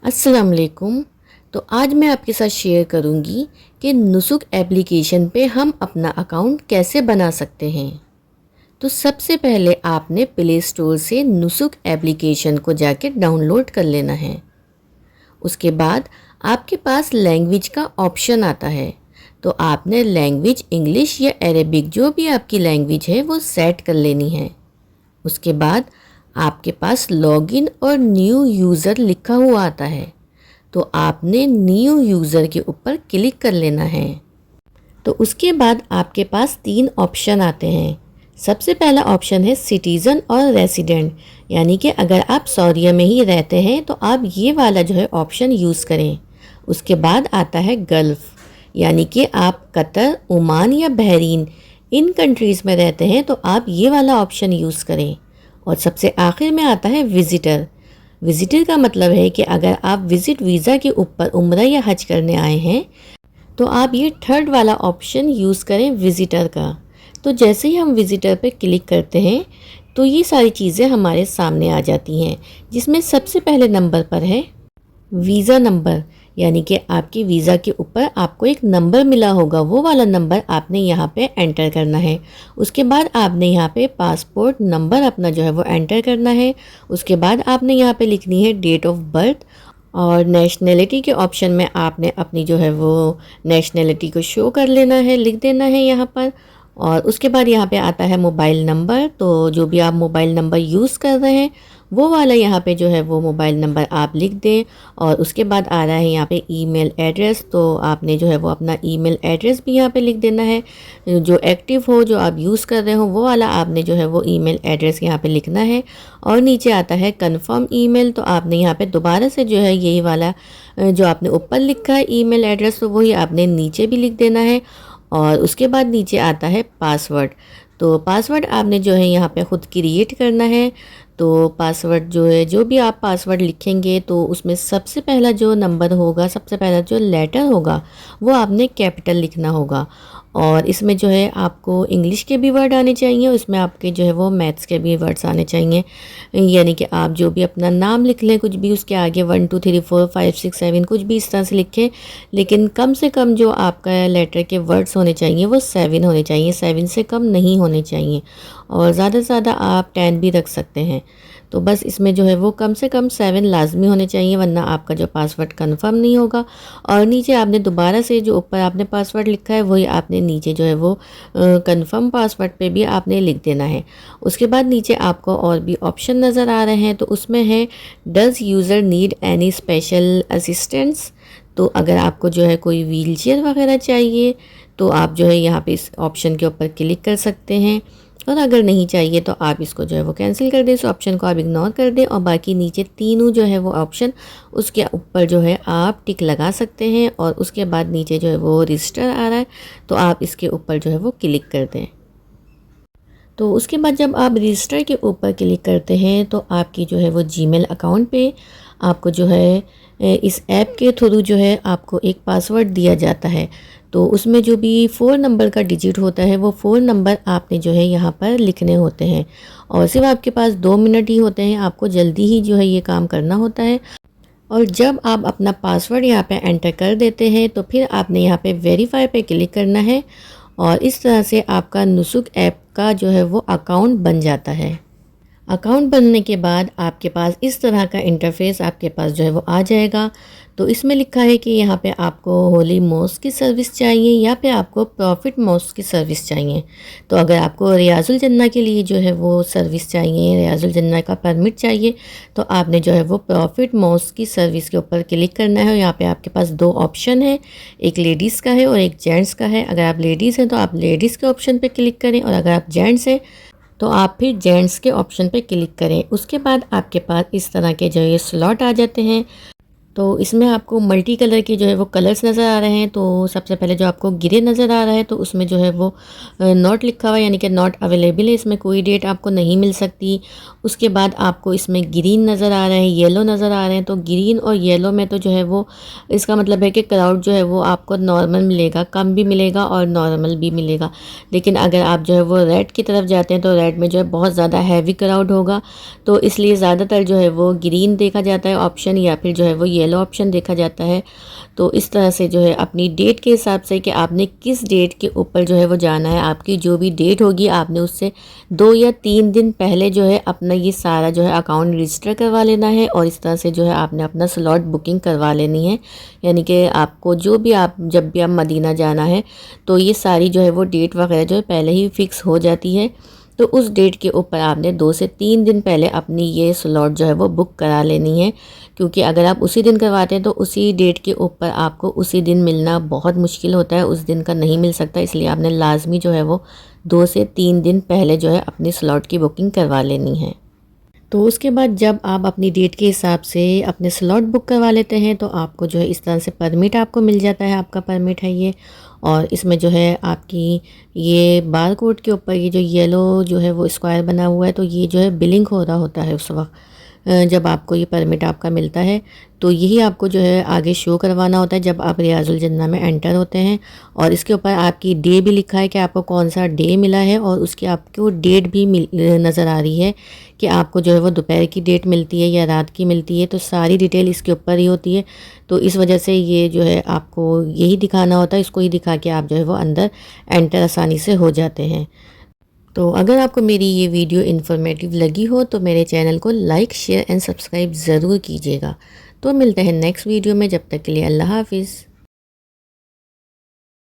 अस्सलाम वालेकुम। तो आज मैं आपके साथ शेयर करूंगी कि नुसुक एप्लीकेशन पे हम अपना अकाउंट कैसे बना सकते हैं। तो सबसे पहले आपने प्ले स्टोर से नुसुक एप्लीकेशन को जाके डाउनलोड कर लेना है। उसके बाद आपके पास लैंग्वेज का ऑप्शन आता है, तो आपने लैंग्वेज इंग्लिश या अरेबिक जो भी आपकी लैंग्वेज है वो सेट कर लेनी है। उसके बाद आपके पास लॉगिन और न्यू यूज़र लिखा हुआ आता है, तो आपने न्यू यूज़र के ऊपर क्लिक कर लेना है। तो उसके बाद आपके पास 3 ऑप्शन आते हैं। सबसे पहला ऑप्शन है सिटीज़न और रेसिडेंट, यानी कि अगर आप सऊदीया में ही रहते हैं तो आप ये वाला जो है ऑप्शन यूज़ करें। उसके बाद आता है गल्फ़, यानी कि आप कतर, ओमान या बहरीन इन कंट्रीज़ में रहते हैं तो आप ये वाला ऑप्शन यूज़ करें। और सबसे आखिर में आता है विज़िटर। विज़िटर का मतलब है कि अगर आप विज़िट वीज़ा के ऊपर उम्रा या हज करने आए हैं तो आप ये थर्ड वाला ऑप्शन यूज़ करें विज़िटर का। तो जैसे ही हम विज़िटर पे क्लिक करते हैं तो ये सारी चीज़ें हमारे सामने आ जाती हैं, जिसमें सबसे पहले नंबर पर है वीज़ा नंबर, यानी कि आपकी वीज़ा के ऊपर आपको एक नंबर मिला होगा, वो वाला नंबर आपने यहाँ पे एंटर करना है। उसके बाद आपने यहाँ पे पासपोर्ट नंबर अपना जो है वो एंटर करना है। उसके बाद आपने यहाँ पे लिखनी है डेट ऑफ बर्थ, और नेशनैलिटी के ऑप्शन में आपने अपनी जो है वो नेशनैलिटी को शो कर लेना है, लिख देना है यहाँ पर। और उसके बाद यहाँ पे आता है मोबाइल नंबर, तो जो भी आप मोबाइल नंबर यूज़ कर रहे हैं वो वाला यहाँ पे जो है वो मोबाइल नंबर आप लिख दें। और उसके बाद आ रहा है यहाँ पे ईमेल एड्रेस, तो आपने जो है वो अपना ईमेल एड्रेस भी यहाँ पे लिख देना है। जो एक्टिव हो, जो आप यूज़ कर रहे हो वो वाला आपने जो है वो ईमेल एड्रेस यहाँ पे लिखना है। और नीचे आता है कंफर्म ईमेल, तो आपने यहाँ पे दोबारा से जो है यही वाला जो आपने ऊपर लिखा है ईमेल एड्रेस, तो वही आपने नीचे भी लिख देना है। और उसके बाद नीचे आता है पासवर्ड, तो पासवर्ड आपने जो है यहाँ पे ख़ुद क्रिएट करना है। तो पासवर्ड जो है, जो भी आप पासवर्ड लिखेंगे तो उसमें सबसे पहला जो नंबर होगा, सबसे पहला जो लेटर होगा वो आपने कैपिटल लिखना होगा। और इसमें जो है आपको इंग्लिश के भी वर्ड आने चाहिए, उसमें आपके जो है वो मैथ्स के भी वर्ड्स आने चाहिए। यानी कि आप जो भी अपना नाम लिख लें कुछ भी, उसके आगे 1 2 3 4 5 6 7 कुछ भी इस तरह से लिखें, लेकिन कम से कम जो आपका लेटर के वर्ड्स होने चाहिए वो 7 होने चाहिए, 7 से कम नहीं होने चाहिए। और ज़्यादा से ज़्यादा आप 10 भी रख सकते हैं। तो बस इसमें जो है वो कम से कम 7 लाजमी होने चाहिए, वरना आपका जो पासवर्ड कंफर्म नहीं होगा। और नीचे आपने दोबारा से जो ऊपर आपने पासवर्ड लिखा है वही आपने नीचे जो है वो कंफर्म पासवर्ड पे भी आपने लिख देना है। उसके बाद नीचे आपको और भी ऑप्शन नज़र आ रहे हैं, तो उसमें है does user need any special assistance, तो अगर आपको जो है कोई व्हीलचेयर वगैरह चाहिए तो आप जो है यहाँ पे इस ऑप्शन के ऊपर क्लिक कर सकते हैं। और अगर नहीं चाहिए तो आप इसको जो है वो कैंसिल कर दें, इस ऑप्शन को आप इग्नोर कर दें। और बाकी नीचे तीनों जो है वो ऑप्शन, उसके ऊपर जो है आप टिक लगा सकते हैं। और उसके बाद नीचे जो है वो रजिस्टर आ रहा है, तो आप इसके ऊपर जो है वो क्लिक कर दें। तो उसके बाद जब आप रजिस्टर के ऊपर क्लिक करते हैं तो आपकी जो है वो जीमेल अकाउंट पे आपको जो है इस ऐप के थ्रू जो है आपको एक पासवर्ड दिया जाता है। तो उसमें जो भी 4 नंबर का डिजिट होता है वो 4 नंबर आपने जो है यहाँ पर लिखने होते हैं। और सिर्फ आपके पास 2 मिनट ही होते हैं, आपको जल्दी ही जो है ये काम करना होता है। और जब आप अपना पासवर्ड यहाँ पे एंटर कर देते हैं तो फिर आपने यहाँ पे वेरीफाई पे क्लिक करना है। और इस तरह से आपका नुसुक ऐप का जो है वो अकाउंट बन जाता है। अकाउंट बनने के बाद आपके पास इस तरह का इंटरफेस आपके पास जो है वो आ जाएगा। तो इसमें लिखा है कि यहाँ पे आपको होली मॉस्क की सर्विस चाहिए या फिर आपको प्रॉफिट मॉस्क की सर्विस चाहिए। तो अगर आपको रियाजुल जन्ना के लिए जो है वो सर्विस चाहिए, रियाजुल जन्ना का परमिट चाहिए, तो आपने जो है वो प्रॉफिट मॉस्क की सर्विस के ऊपर क्लिक करना है। और यहाँ पे आपके पास 2 ऑप्शन है, एक लेडीज़ का है और एक जेंट्स का है। अगर आप लेडीज़ हैं तो आप लेडीज़ के ऑप्शन पर क्लिक करें, और अगर आप जेंट्स हैं तो आप फिर जेंट्स के ऑप्शन पे क्लिक करें। उसके बाद आपके पास इस तरह के जो ये स्लॉट आ जाते हैं। तो इसमें आपको मल्टी कलर के जो है वो कलर्स नज़र आ रहे हैं। तो सबसे पहले जो आपको ग्रे नज़र आ रहा है तो उसमें जो है वो नॉट लिखा हुआ है, यानी कि नॉट अवेलेबल है, इसमें कोई डेट आपको नहीं मिल सकती। उसके बाद आपको इसमें ग्रीन नज़र आ रहे हैं, येलो नज़र आ रहे हैं। तो ग्रीन और येलो में तो जो है वो इसका मतलब है कि क्राउड जो है वो आपको नॉर्मल मिलेगा, कम भी मिलेगा और नॉर्मल भी मिलेगा। लेकिन अगर आप जो है वो रेड की तरफ जाते हैं तो रेड में जो है बहुत ज़्यादा हैवी क्राउड होगा, तो इसलिए ज़्यादातर जो है वो ग्रीन देखा जाता है ऑप्शन, या फिर जो है वो येलो ऑप्शन देखा जाता है। तो इस तरह से जो है अपनी डेट के हिसाब से कि आपने किस डेट के ऊपर जो है वो जाना है, आपकी जो भी डेट होगी आपने उससे 2 या 3 दिन पहले जो है अपना ये सारा जो है अकाउंट रजिस्टर करवा लेना है और इस तरह से जो है आपने अपना स्लॉट बुकिंग करवा लेनी है। यानी कि आपको जो भी आप जब भी आप मदीना जाना है तो ये सारी जो है वो डेट वगैरह जो है पहले ही फिक्स हो जाती है। तो उस डेट के ऊपर आपने 2 से 3 दिन पहले अपनी ये स्लॉट जो है वो बुक करा लेनी है, क्योंकि अगर आप उसी दिन करवाते हैं तो उसी डेट के ऊपर आपको उसी दिन मिलना बहुत मुश्किल होता है, उस दिन का नहीं मिल सकता। इसलिए आपने लाजमी जो है वो 2 से 3 दिन पहले जो है अपनी स्लॉट की बुकिंग करवा लेनी है। तो उसके बाद जब आप अपनी डेट के हिसाब से अपने स्लॉट बुक करवा लेते हैं तो आपको जो है इस तरह से परमिट आपको मिल जाता है, आपका परमिट है ये। और इसमें जो है आपकी ये बार कोड के ऊपर ये जो येलो जो है वो स्क्वायर बना हुआ है, तो ये जो है बिलिंग हो रहा होता है उस वक्त जब आपको ये परमिट आपका मिलता है। तो यही आपको जो है आगे शो करवाना होता है जब आप रियाजुल जन्ना में एंटर होते हैं। और इसके ऊपर आपकी डे भी लिखा है कि आपको कौन सा डे मिला है और उसकी आपको डेट भी नज़र आ रही है कि आपको जो है वो दोपहर की डेट मिलती है या रात की मिलती है। तो सारी डिटेल इसके ऊपर ही होती है। तो इस वजह से ये जो है आपको यही दिखाना होता है, इसको ही दिखा के आप जो है वो अंदर एंटर आसानी से हो जाते हैं। तो अगर आपको मेरी ये वीडियो इन्फॉर्मेटिव लगी हो तो मेरे चैनल को लाइक, शेयर एंड सब्सक्राइब ज़रूर कीजिएगा। तो मिलते हैं नेक्स्ट वीडियो में, जब तक के लिए अल्लाह हाफिज़।